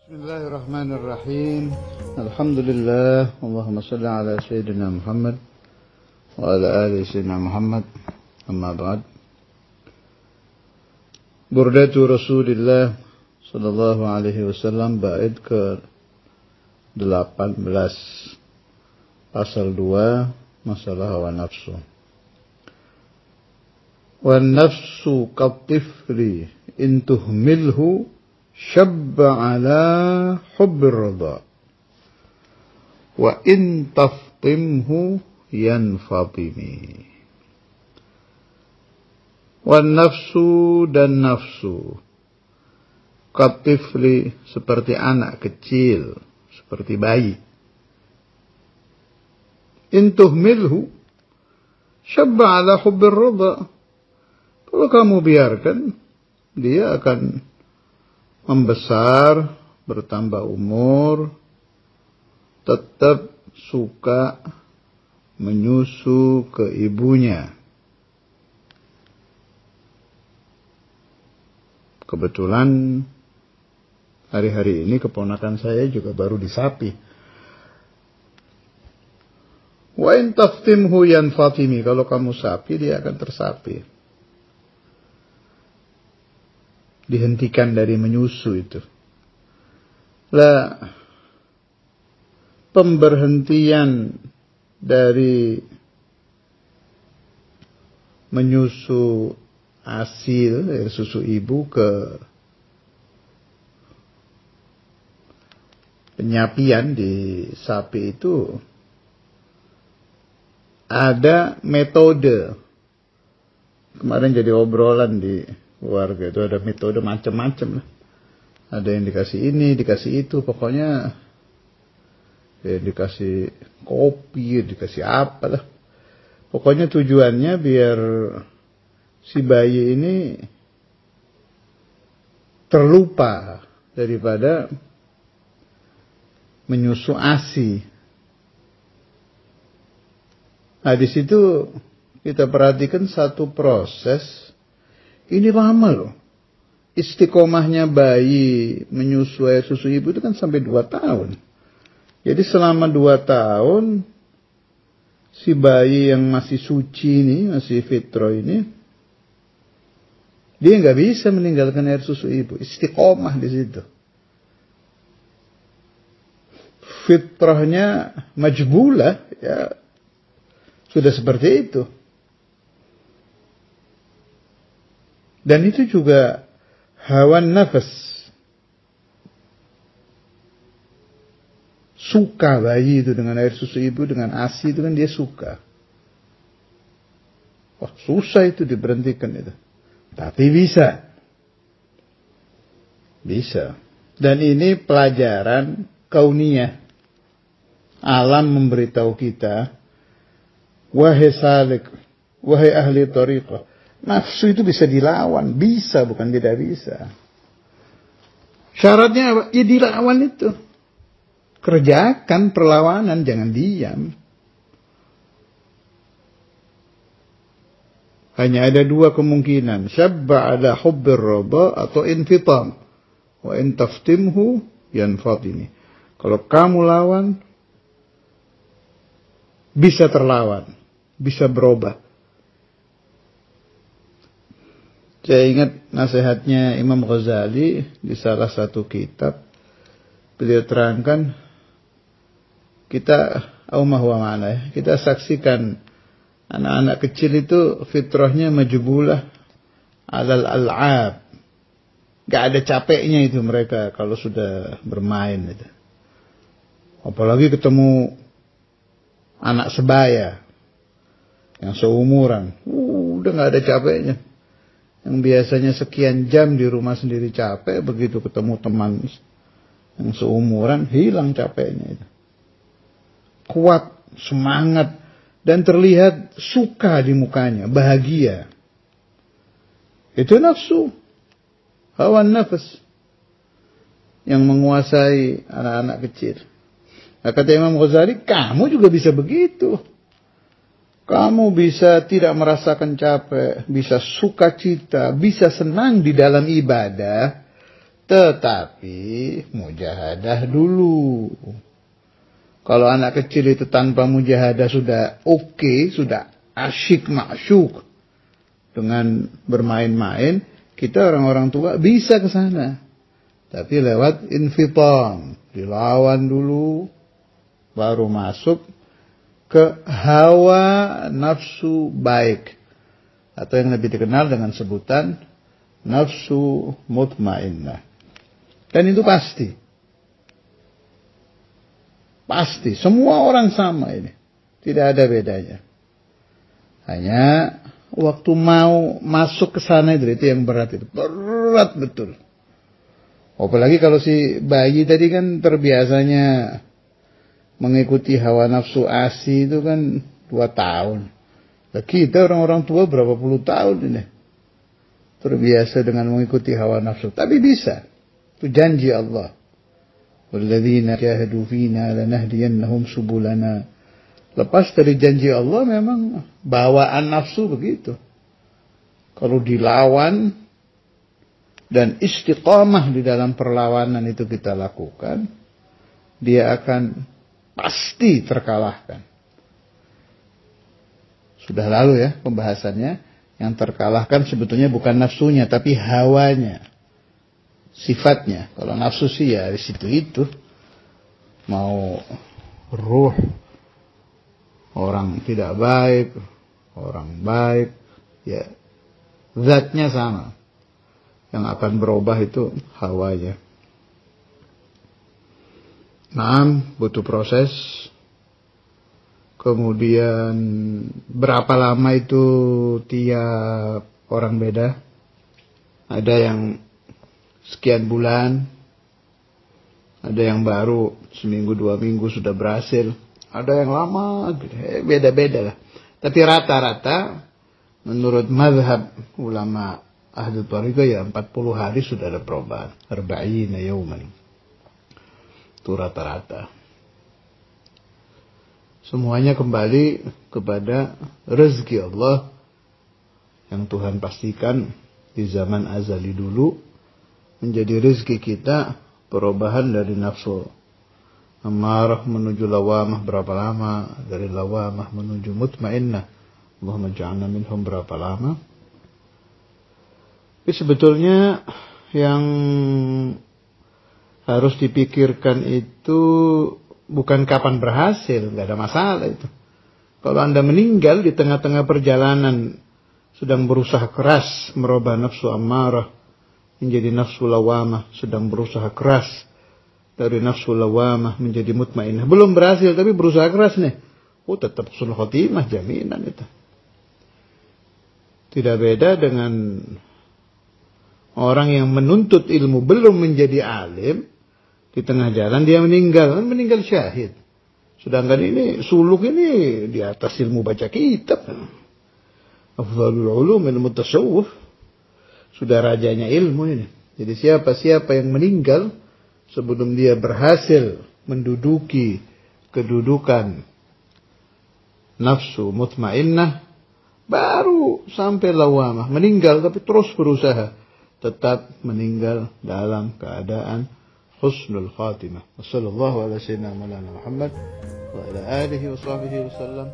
Bismillahirrahmanirrahim. Alhamdulillah. Allahumma salli ala Sayyidina Muhammad wa ala ali Sayyidina Muhammad. Amma ba'd. Burdatu Rasulillah sallallahu alaihi wasallam bait ke 18 pasal 2 masalah hawa nafsu. Wan nafsu katifli in tuhmilhu syabba ala hubbir rida wa in taftimhu yanfatimi. Wan nafsu dan nafsu katifli seperti anak kecil, seperti bayi. In tuhmilhu syabba ala hubbir rida. Kalau kamu biarkan, dia akan membesar, bertambah umur, tetap suka menyusu ke ibunya. Kebetulan hari-hari ini keponakan saya juga baru disapi. Wa in taftimhu yanfatimi, kalau kamu sapi dia akan tersapi. Dihentikan dari menyusu itu. Lah, pemberhentian dari menyusu asil, dari susu ibu ke penyapian di sapi itu ada metode. Kemarin jadi obrolan di keluarga itu ada metode macam-macam lah. Ada yang dikasih ini, dikasih itu, pokoknya ya dikasih kopi, dikasih apa lah. Pokoknya tujuannya biar si bayi ini terlupa daripada menyusu ASI. Nah, di situ kita perhatikan satu proses. Ini lama loh. Istiqomahnya bayi menyusu air susu ibu itu kan sampai 2 tahun. Jadi selama 2 tahun, si bayi yang masih suci ini, masih fitro ini, dia nggak bisa meninggalkan air susu ibu. Istiqomah di situ. Fitrahnya majbulah, ya sudah seperti itu. Dan itu juga hawan nafas. Suka bayi itu dengan air susu ibu, dengan ASI itu kan dia suka. Wah, susah itu diberhentikan itu. Tapi bisa. Bisa. Dan ini pelajaran kauniyah. Alam memberitahu kita, wahai salik, wahai ahli tariqah, nafsu itu bisa dilawan. Bisa, bukan tidak bisa. Syaratnya apa? Ya dilawan itu. Kerjakan perlawanan, jangan diam. Hanya ada 2 kemungkinan. Syabba ala hubbir rida atau infitam. Wa in taftimhu yanfatimi. Kalau kamu lawan, bisa terlawan. Bisa berubah. Saya ingat nasihatnya Imam Ghazali di salah satu kitab. Beliau terangkan, kita kita saksikan anak-anak kecil itu fitrahnya majbulah alal al'ab. Gak ada capeknya itu mereka kalau sudah bermain itu. Apalagi ketemu anak sebaya yang seumuran, udah gak ada capeknya. Yang biasanya sekian jam di rumah sendiri capek, begitu ketemu teman yang seumuran, hilang capeknya itu. Kuat, semangat, dan terlihat suka di mukanya, bahagia. Itu nafsu, hawa nafas yang menguasai anak-anak kecil. Nah, kata Imam Ghazali, kamu juga bisa begitu. Kamu bisa tidak merasakan capek, bisa sukacita, bisa senang di dalam ibadah Tetapi mujahadah dulu. Kalau anak kecil itu tanpa mujahadah sudah oke, sudah asyik masyuk dengan bermain-main, kita orang-orang tua bisa ke sana. Tapi lewat infitan, dilawan dulu, baru masuk ke hawa nafsu baik. Atau yang lebih dikenal dengan sebutan nafsu mutmainnah. Dan itu pasti. Pasti, semua orang sama ini. Tidak ada bedanya. Hanya waktu mau masuk ke sana itu yang berat itu. Berat betul. Apalagi kalau si bayi tadi kan terbiasanya mengikuti hawa nafsu asi itu kan 2 tahun. Nah, kita orang-orang tua berapa puluh tahun ini. Terbiasa dengan mengikuti hawa nafsu. Tapi bisa. Itu janji Allah. Walladzina jahadu fina lanahdiyannahum subulana. Lepas dari janji Allah memang bawaan nafsu begitu. Kalau dilawan dan istiqamah di dalam perlawanan itu kita lakukan, dia akan pasti terkalahkan. Sudah lalu ya pembahasannya. Yang terkalahkan sebetulnya bukan nafsunya tapi hawanya. Sifatnya. Kalau nafsu sih ya di situ itu. Mau ruh orang tidak baik, orang baik, ya zatnya sama. Yang akan berubah itu hawanya. Nah, butuh proses. Kemudian berapa lama itu tiap orang beda. Ada yang sekian bulan, ada yang baru seminggu 2 minggu sudah berhasil, ada yang lama, beda-beda lah. Tapi rata-rata menurut mazhab ulama ahli thariqah ya 40 hari sudah ada perubahan. 40 yauman. Itu rata-rata. Semuanya kembali kepada rezeki Allah yang Tuhan pastikan di zaman azali dulu. Menjadi rezeki kita perubahan dari nafsu amarah menuju lawamah berapa lama, dari lawamah menuju mutmainnah Allahumma ja'alna minhum berapa lama. Tapi sebetulnya yang harus dipikirkan itu bukan kapan berhasil, nggak ada masalah itu. Kalau Anda meninggal di tengah-tengah perjalanan sedang berusaha keras merubah nafsu amarah menjadi nafsu lawamah, sedang berusaha keras dari nafsu lawamah menjadi mutmainnah. Belum berhasil tapi berusaha keras nih. Oh, tetap husnul khotimah, jaminan itu. Tidak beda dengan orang yang menuntut ilmu belum menjadi alim, di tengah jalan dia meninggal, kan meninggal syahid. Sedangkan ini suluk ini di atas ilmu baca kitab. Afdhalul ulum ilmu tasawuf. Sudah rajanya ilmu ini. Jadi siapa-siapa yang meninggal sebelum dia berhasil menduduki kedudukan nafsu mutmainnah, baru sampai lawamah. Meninggal tapi terus berusaha. Tetap meninggal dalam keadaan husnul khatimah. Wassallallahu ala sayyidina Muhammad wa ala alihi wa sahbihi wasallam.